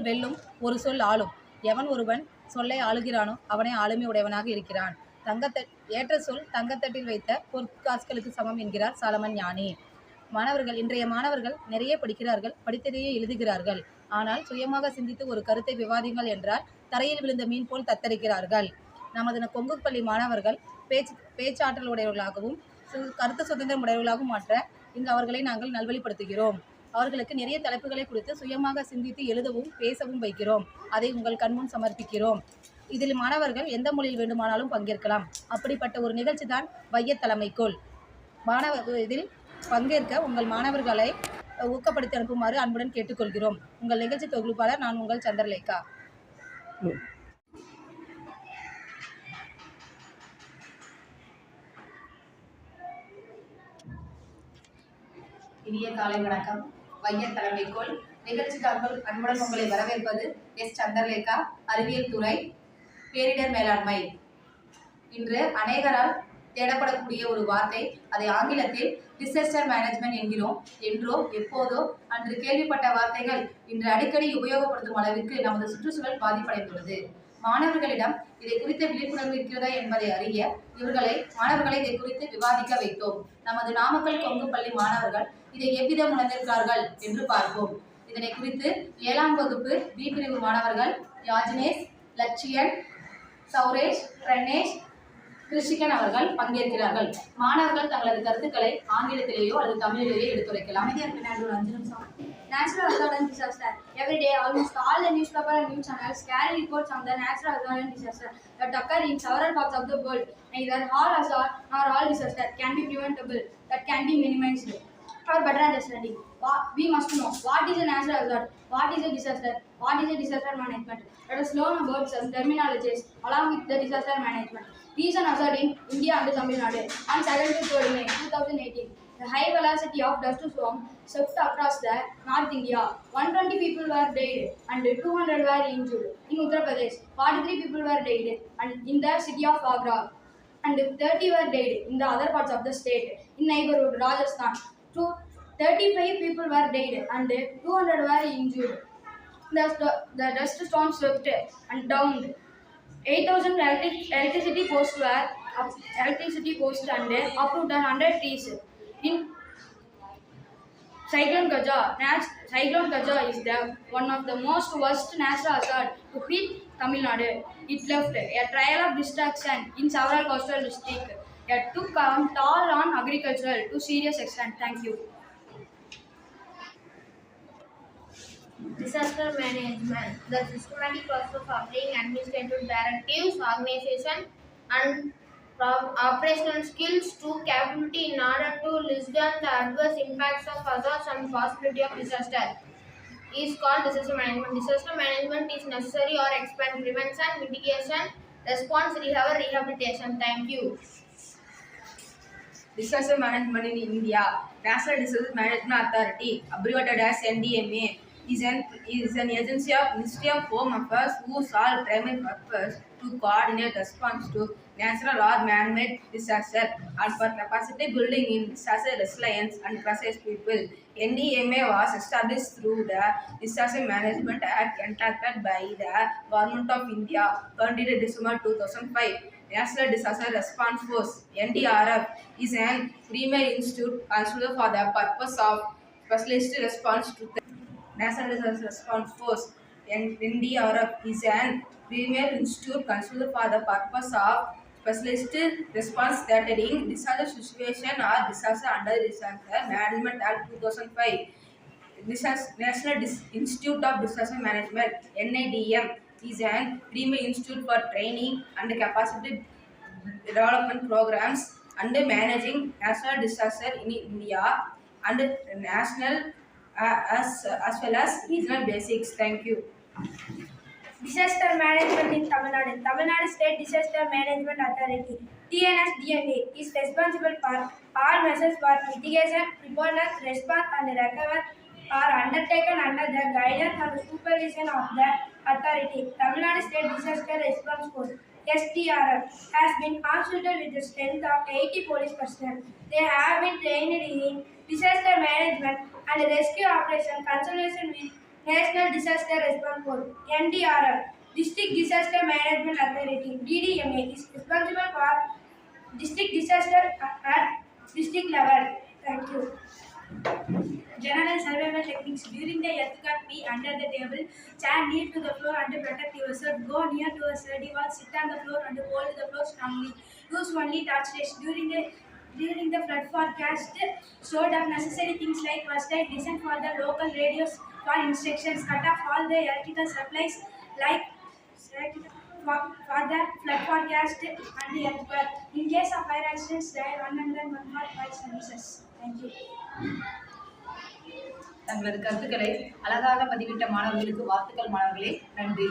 வெல்லும், ஒரு சொல் ஆளும். எவன் ஒருவன் சொல்லை ஆளுகிறானோ அவனே ஆளுமை உடையவனாக இருக்கிறான். ஏற்ற சொல் தங்கத்தட்டில் வைத்த பொற்காசுகளுக்கு சமம் என்கிறார் சாலமன் ஞானி. இன்றைய மாணவர்கள் நிறைய படிக்கிறார்கள், படித்ததையே எழுதுகிறார்கள். ஆனால் சுயமாக சிந்தித்து ஒரு கருத்தை விவாதிங்கள் என்றால் தரையில் விழுந்த மீன் போல் தத்தரிக்கிறார்கள். நமது கொங்கு பள்ளி மாணவர்கள் பேச்சாற்றல் உடையவர்களாகவும் கருத்து சுதந்திரம் உடையவர்களாகவும் மாற்ற இங்கு அவர்களை நாங்கள் நல்வழிப்படுத்துகிறோம். அவர்களுக்கு நிறைய தலைப்புகளை குறித்து சுயமாக சிந்தித்து எழுதவும் பேசவும் வைக்கிறோம். அதை உங்கள் கண்முன் சமர்ப்பிக்கிறோம். இதில் மாணவர்கள் எந்த மொழியில் வேண்டுமானாலும் பங்கேற்கலாம். அப்படிப்பட்ட ஒரு நிகழ்ச்சி தான் வைய தலைமைக்கோள். இதில் பங்கேற்க உங்கள் மாணவர்களை ஊக்கப்படுத்தி அனுப்புமாறு அன்புடன் கேட்டுக்கொள்கிறோம். உங்கள் நிகழ்ச்சி தொகுப்பாளர் நான் உங்கள் சந்திரலேகா. இனிய காலை வணக்கம். வைய தலைமைக்கோள் நிகழ்ச்சிக்கு அன்புடன் உங்களை வரவேற்பது எஸ். சந்திரலேகா, அறிவியல் துறை, பேரிடர் மேலாண்மை. இன்று அநேகரால் தேடப்படக்கூடிய ஒரு வார்த்தை, அதை ஆங்கிலத்தில் டிசாஸ்டர் மேனேஜ்மெண்ட் என்கிறோம். என்றோ எப்போதோ அன்று கேள்விப்பட்ட வார்த்தைகள் இன்று அடிக்கடி உபயோகப்படுத்தும் அளவிற்கு நமது சுற்றுச்சூழல் பாதிப்படைந்துள்ளது. மாணவர்களிடம் இதை குறித்த விழிப்புணர்வு இருக்கிறதா என்பதை அறிய மாணவர்களை இதை குறித்து விவாதிக்க வைத்தோம். நமது நாமக்கல் கொங்கு பள்ளி மாணவர்கள் இதை எவ்விதம் உணர்ந்திருக்கிறார்கள் என்று பார்ப்போம். இதனை குறித்து 7ஆம் வகுப்பு பி பிரிவு மாணவர்கள் யாஜினேஷ், லட்சியன், சௌரேஷ், பிரணேஷ், கிருஷிகன் அவர்கள் பங்கேற்கிறார்கள். மாணவர்கள் தங்களது கருத்துக்களை ஆங்கிலத்திலேயோ அல்லது தமிழிலேயோ எடுத்துரைக்கலாம். Natural hazard and disaster. Every day, almost all the newspaper and news channels carry reports on the natural hazard and disaster that occur in several parts of the world. Neither all hazard nor all disaster can be preventable, that can be minimized. For better understanding, we must know what is a natural hazard, what is a disaster, what is a disaster management. Let us learn about some terminologies along with the disaster management. Recent hazard in India and Tamil Nadu on 2nd to 3rd May 2018. The high velocity of dust storm swept across the North India. 120 people were dead and 200 were injured. In Uttar Pradesh, 43 people were dead and in the city of Agra, and 30 were dead in the other parts of the state. In neighborhood Rajasthan, 35 people were dead and 200 were injured. The dust storm swept and downed 8,000 electricity posts and uprooted 100 trees. In Cyclone Gaja is one of the most worst natural hazard to hit Tamil Nadu. It left a trail of destruction in several coastal districts. It took toll on agriculture to serious extent. Thank you. Disaster management, the systematic process of applying administrative directives, organization, and operational skills to capability in order to lessen the adverse impacts of hazards and possibility of disaster is called disaster management. Disaster management is necessary or expand prevention, mitigation, response, recovery, rehabilitation. Thank you. Disaster management in India. National Disaster Management Authority, abbreviated as NDMA, is an agency of Ministry of Home Affairs whose sole primary purpose to coordinate response to natural or man-made disaster and for capacity building in disaster resilience and crisis people. NDMA was established through the Disaster Management Act enacted by the Government of India, 20 December 2005. National Disaster Response Force (NDRF) is an premier institute considered for the purpose of specialist response to the National Disaster Response Force (NDRF) is an premier institute considered for the purpose of specialist response theatering disaster situation or disaster under Disaster Management Act 2005. National Institute of Disaster Management (NIDM) is an premier institute for training and capacity development programs and managing national disaster in India and national as well as regional basics. Thank you. Disaster management in Tamil Nadu. Tamil Nadu State Disaster Management Authority (TNSDMA) is responsible for all measures for mitigation, preparedness, response, and recovery are undertaken under the guidance and supervision of the authority. Tamil Nadu State Disaster Response Force (SDRF) has been constituted with the strength of 80 police personnel. They have been trained in disaster management and rescue operation, conservation with National Disaster Response Force, NDRF, District Disaster Management Authority, DDMA, is responsible for district disaster at district level. Thank you. General survival techniques. During the earthquake, be under the table, stand near to the floor and protect yourself. Go near to a sturdy wall, sit on the floor and hold the floor strongly. Use only torchlights. During the flood forecast, stored up necessary things like first aid. Listen for the local radios for instructions. Cut off all the electrical supplies like for the flood forecast and the earthquake. In case of fire accidents, dial 115 services. Thank you. தங்களது கருத்துக்களை அழகாக பதிவிட்ட மாணவர்களுக்கு வாழ்த்துக்கள் மாணவர்களே. நன்றி.